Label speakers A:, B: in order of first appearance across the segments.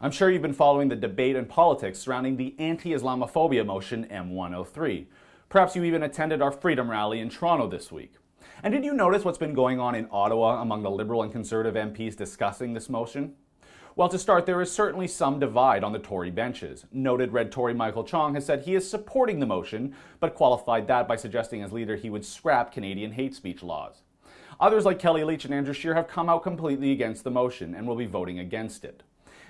A: I'm sure you've been following the debate and politics surrounding the anti-Islamophobia motion M103. Perhaps you even attended our Freedom Rally in Toronto this week. And did you notice what's been going on in Ottawa among the Liberal and Conservative MPs discussing this motion? Well, to start, there is certainly some divide on the Tory benches. Noted Red Tory Michael Chong has said he is supporting the motion, but qualified that by suggesting as leader he would scrap Canadian hate speech laws. Others like Kelly Leitch and Andrew Scheer have come out completely against the motion and will be voting against it.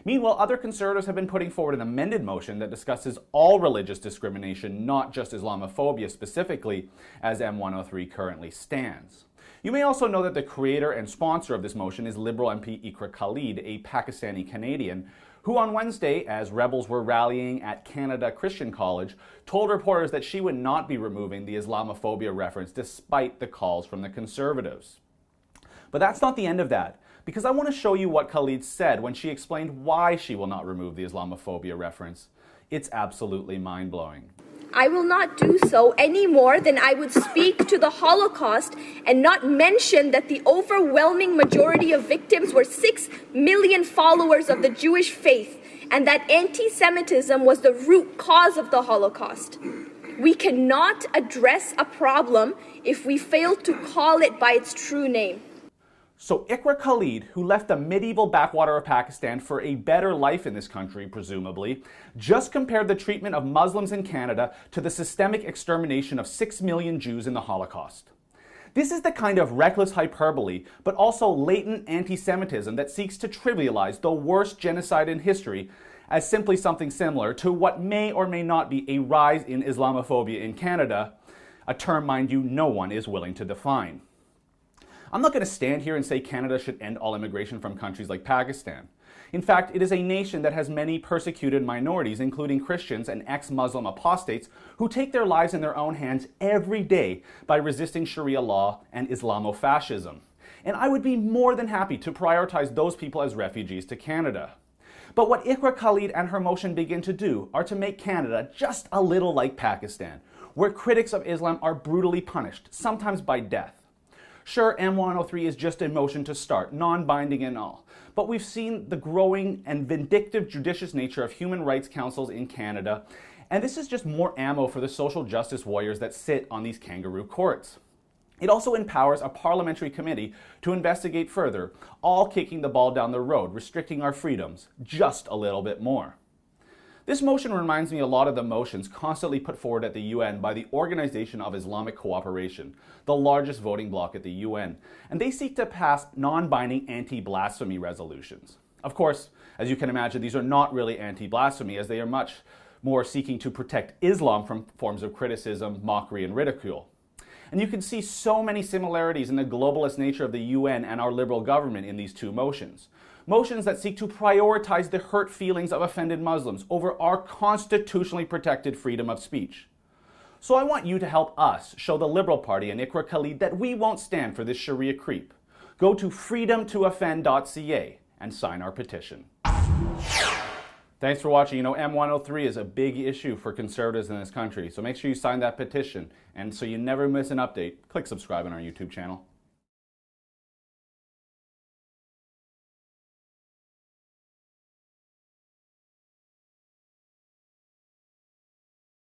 A: Meanwhile, other Conservatives have been putting forward an amended motion that discusses all religious discrimination, not just Islamophobia specifically, as M103 currently stands. You may also know that the creator and sponsor of this motion is Liberal MP Iqra Khalid, a Pakistani Canadian, who on Wednesday, as rebels were rallying at Canada Christian College, told reporters that she would not be removing the Islamophobia reference despite the calls from the Conservatives. But that's not the end of that, because I want to show you what Khalid said when she explained why she will not remove the Islamophobia reference. It's absolutely mind-blowing.
B: I will not do so any more than I would speak to the Holocaust and not mention that the overwhelming majority of victims were 6 million followers of the Jewish faith and that anti-Semitism was the root cause of the Holocaust. We cannot address a problem if we fail to call it by its true name.
A: So Iqra Khalid, who left the medieval backwater of Pakistan for a better life in this country, presumably, just compared the treatment of Muslims in Canada to the systemic extermination of 6 million Jews in the Holocaust. This is the kind of reckless hyperbole, but also latent anti-Semitism that seeks to trivialize the worst genocide in history as simply something similar to what may or may not be a rise in Islamophobia in Canada, a term, mind you, no one is willing to define. I'm not going to stand here and say Canada should end all immigration from countries like Pakistan. In fact, it is a nation that has many persecuted minorities, including Christians and ex-Muslim apostates, who take their lives in their own hands every day by resisting Sharia law and Islamofascism. And I would be more than happy to prioritize those people as refugees to Canada. But what Iqra Khalid and her motion begin to do are to make Canada just a little like Pakistan, where critics of Islam are brutally punished, sometimes by death. Sure, M103 is just a motion to start, non-binding and all, but we've seen the growing and vindictive judicious nature of human rights councils in Canada, and this is just more ammo for the social justice warriors that sit on these kangaroo courts. It also empowers a parliamentary committee to investigate further, all kicking the ball down the road, restricting our freedoms just a little bit more. This motion reminds me a lot of the motions constantly put forward at the UN by the Organization of Islamic Cooperation, the largest voting bloc at the UN, and they seek to pass non-binding anti-blasphemy resolutions. Of course, as you can imagine, these are not really anti-blasphemy, as they are much more seeking to protect Islam from forms of criticism, mockery, and ridicule. And you can see so many similarities in the globalist nature of the UN and our liberal government in these two motions. Motions that seek to prioritize the hurt feelings of offended Muslims over our constitutionally protected freedom of speech. So I want you to help us show the Liberal Party and Iqra Khalid that we won't stand for this Sharia creep. Go to freedomtooffend.ca and sign our petition. Thanks for watching. You know, M103 is a big issue for Conservatives in this country, so make sure you sign that petition. And so you never miss an update, click subscribe on our YouTube channel.